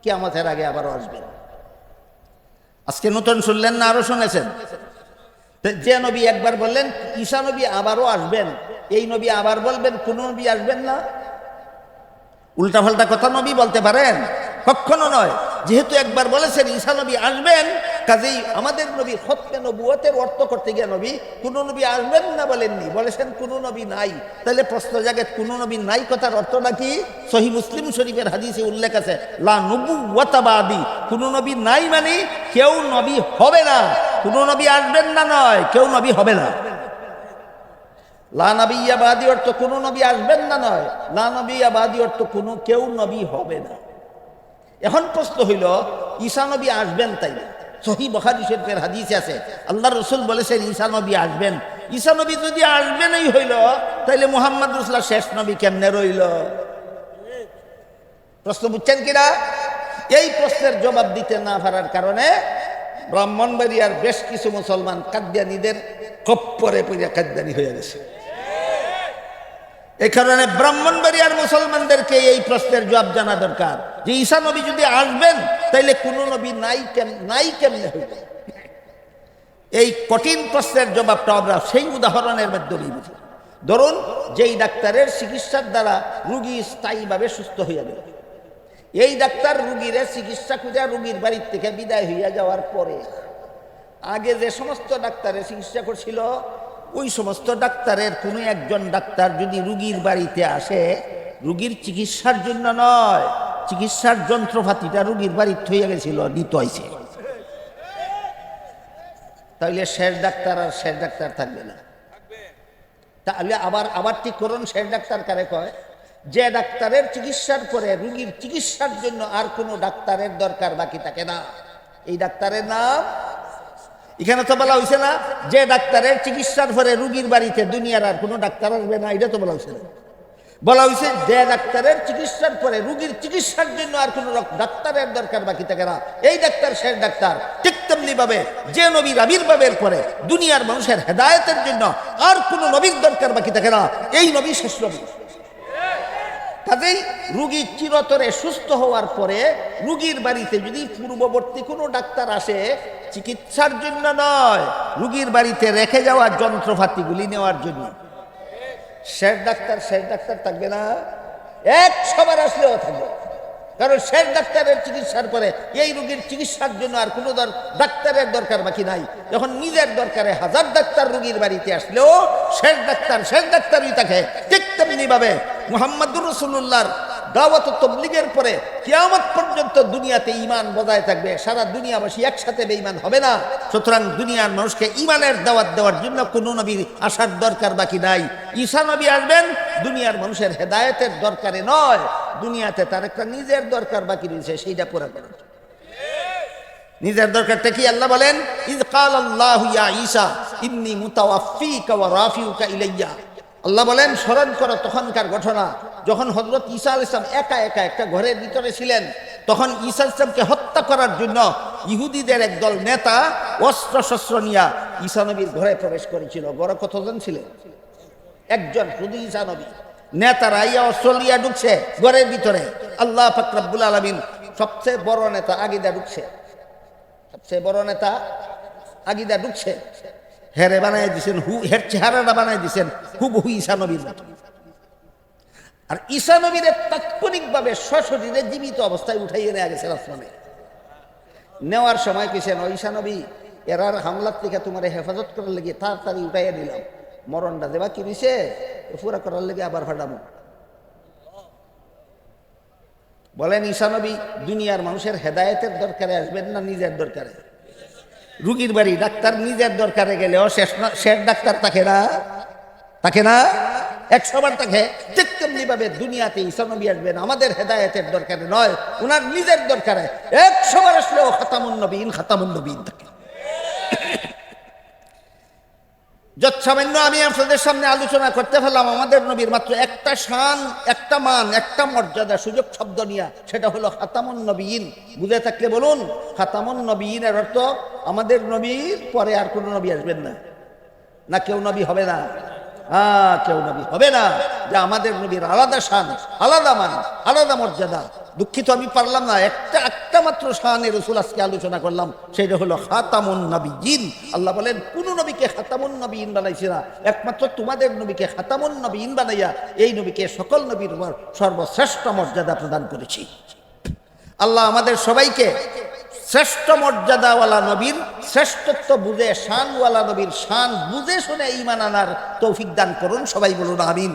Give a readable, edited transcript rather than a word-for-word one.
কিয়ামতের আগে আবারও আসবেন। আজকে নতুন শুনলেন না আরো শুনেছেন? যে নবী একবার বললেন ঈসা নবী আবারও আসবেন, এই নবী আবার বলবেন কোন নবী আসবেন না? উল্টাপাল্টা কথা নবী বলতে পারেন? কখনো নয়। যেহেতু একবার বলেছেন ঈসা নবী আসবেন, কাজেই আমাদের নবী খতমে নবুয়তের অর্থ করতে গিয়ে নবী কোন নবী আসবেন না বলেননি, বলেছেন কোন নবী নাই। তাহলে প্রশ্ন জাগে কোন নবী নাই কথার অর্থটা কি? সহিহ মুসলিম শরীফের হাদিসে উল্লেখ আছে লা নবুওয়াতা বাদি, কোন নবী নাই মানে কেউ নবী হবে না। কোন নবী আসবেন না নয়, কেউ নবী হবে না। লা নবিয়্যা বাদি অর্থ কোন নবী আসবেন না নয়, লা নবিয়্যা বাদি অর্থ কোন কেউ নবী হবে না। এখন প্রশ্ন হইল ঈসা নবী আসবেন, তাই না? সহিহ বুখারী শরীফের হাদিসে আছে আল্লাহর রাসূল বলেছেন ঈসা নবী আসবেন। ঈসা নবী যদি আসবেনই হইল, তাইলে মুহাম্মদ রাসূলুল্লাহ শেষ নবী কেমনে রইল? প্রশ্ন বুঝছেন কিনা? এই প্রশ্নের জবাব দিতে না পারার কারণে ব্রাহ্মণবাড়িয়ার বেশ কিছু মুসলমান কাদিয়ানীদের খপ্পরে পড়ে কাদিয়ানী হয়ে গেছে। এই কারণে ব্রাহ্মণবাড়িয়ার মুসলমানদেরকে এই প্রশ্নের জবাব জানা দরকার যে ঈসা নবী যদি আসবেন তাইলে কোন নবী নাই কেমনে হইবে? এই কঠিন প্রশ্নের জবাবটা আমরা সেই উদাহরণের মাধ্যমে বুঝি। ধরুন, যেই ডাক্তারের চিকিৎসার দ্বারা রুগী স্থায়ীভাবে সুস্থ হইয়া গেল, এই ডাক্তার রুগীর চিকিৎসা খুঁজে রুগীর বাড়ির থেকে বিদায় হইয়া যাওয়ার পরে আগে যে সমস্ত ডাক্তারের চিকিৎসা করছিল, ওই সমস্ত ডাক্তারের কোনো একজন ডাক্তার যদি রুগীর বাড়িতে আসে, রুগীর চিকিৎসার জন্য নয়, চিকিৎসার যন্ত্রপাতিটা রুগীর বাড়িতে হইয়া গেছিল, নিত হয়েছে, তাহলে শেষ ডাক্তার আর শেষ ডাক্তার থাকবে না। তাহলে আবার ঠিক করুন, শেষ ডাক্তার কারে কয়? যে ডাক্তারের চিকিৎসার পরে রুগীর চিকিৎসার জন্য আর কোনো ডাক্তারের দরকার বাকি থাকে না, এই ডাক্তারের নাম। এখানে তো বলা হয়েছে না যে ডাক্তারের চিকিৎসার পরে রুগীর বাড়িতে দুনিয়ার আর কোনো ডাক্তার আসবে না, এটা তো বলা হয়েছে না। বলা হয়েছে যে ডাক্তারের চিকিৎসার পরে রুগীর চিকিৎসার জন্য আর কোনো ডাক্তারের দরকার বাকি থাকে না, এই ডাক্তার শেষ ডাক্তার। ঠিক তেমনি ভাবে যে নবীর আবির্ভাবের পরে দুনিয়ার মানুষের হেদায়েতের জন্য আর কোনো নবীর দরকার বাকি থাকে না, এই নবী শেষ নবী। কাজেই রুগী চিরতরে সুস্থ হওয়ার পরে রুগীর বাড়িতে যদি পূর্ববর্তী কোনো ডাক্তার আসে, চিকিৎসার জন্য নয়, রুগীর বাড়িতে রেখে যাওয়া যন্ত্রপাতিগুলি নেওয়ার জন্য, শেষ ডাক্তার থাকবে না। 100 বার আসলেও থাকবে, কারণ শেষ ডাক্তারের চিকিৎসার পরে এই রোগীর চিকিৎসার জন্য আর কোনো ডাক্তারের দরকার বাকি নাই। যখন নিজের দরকারে 1000 ডাক্তার রোগীর বাড়িতে আসলেও শেষ ডাক্তারই থাকে। ঠিক তেমনি ভাবে মুহাম্মদুর রাসূলুল্লাহর দাওয়াত ও তাবলীগের পরে কিয়ামত পর্যন্ত দুনিয়াতে ঈমান বজায় থাকবে, সারা দুনিয়াবাসী একসাথে বেঈমান হবে না। সুতরাং দুনিয়ার মানুষকে ঈমানের দাওয়াত দেওয়ার জন্য কোনো নবীর আসার দরকার বাকি নাই। ঈসা নবী আসবেন দুনিয়ার মানুষের হেদায়েতের দরকারে নয়, দুনিয়াতে তার একটা নিজের দরকার বাকি রয়েছে, সেইটা পুরা করার। নিজের দরকারটা কি? আল্লাহ বলেন ইয ক্বালাল্লাহু ইয়া ঈসা ইন্নী মুতাওয়াফফিকা ওয়া রাফিউকা ইলাইয়া। আল্লাহ বলেন স্মরণ করো তখনকার ঘটনা যখন হযরত ঈসা আলাইহিস সালাম একা একটা ঘরের ভিতরে ছিলেন। তখন ঈসা আলাইহিস সালামকে হত্যা করার জন্য ইহুদিদের একদল নেতা অস্ত্র শস্ত্র নিয়ে ঈসা নবীর ঘরে প্রবেশ করেছিল। ঘরে কতজন ছিলেন? একজন, শুধু ঈসা নবী। নেতারা ইয়া অস্ত্র নিয়ে ঢুকছে ঘরের ভিতরে। আল্লাহ পাক রব্বুল আলামিন সবচেয়ে বড় নেতা আগিদা ঢুকছে, সবচেয়ে বড় নেতা আগিদা ঢুকছে, হেরে বানাই দিছেন, হের চেহারাটা বানাই দিছেন হুবহু ঈসা নবীর মতো। আর ঈসা নবীর তাৎক্ষণিকভাবে সশরীরে জীবিত অবস্থায় উঠাইয়ে নেওয়া গেছে আসমানে। নেওয়ার সময় কেছেন, ও ঈসা নবী, এরার হামলার থেকে তোমার হেফাজত করার লেগে তাড়াতাড়ি উঠাইয়া দিলাম, মরণটা দেবা কি দিছে পুরা করার লেগে আবার ফাটাবো। বলেন ঈসা নবী দুনিয়ার মানুষের হেদায়েতের দরকারে আসবেন না নিজের দরকারে? রুগীর বাড়ি ডাক্তার নিজের দরকারে গেলেও শেষ ডাক্তার থাকে না, 100 বার থাকে। ঠিক তেমনি ভাবে দুনিয়াতে ঈসা নবী আসবেন আমাদের হেদায়েতের দরকারে নয়, ওনার নিজের দরকারে। 100 বার আসলেও খাতামুন নবীন থাকে। যত সামান্য আমি আপনাদের সামনে আলোচনা করতে পারলাম আমাদের নবীর মাত্র একটা শান, একটা মান, একটা মর্যাদা, সুযোগ শব্দ নিয়ে, সেটা হলো খাতামুন নবীন। বুঝে থাকলে বলুন, খাতামুন নবীনের অর্থ আমাদের নবীর পরে আর কোনো নবী আসবেন না কেউ নবী হবে না, কেউ নবী হবে না। যে আমাদের নবীর আলাদা শান, আলাদা মান, আলাদা মর্যাদা, দুঃখিত আমি পারলাম না, একটা মাত্র শানে রসুল আজকে আলোচনা করলাম, সেটা হলো খাতামুন নবিয়্যিন। আল্লাহ বলেন কোন নবীকে খাতামুন নবিয়্যিন বানাইছি না, একমাত্র তোমাদের নবীকে খাতামুন নবিয়্যিন বানাইয়া এই নবীকে সকল নবীর উপর সর্বশ্রেষ্ঠ মর্যাদা প্রদান করেছি। আল্লাহ আমাদের সবাইকে শ্রেষ্ঠ মর্যাদাওয়ালা নবীর শ্রেষ্ঠত্ব বুঝে, শানওয়ালা নবীর শান বুঝে শুনে ঈমান আনার তৌফিক দান করুন। সবাই বলুন আমিন।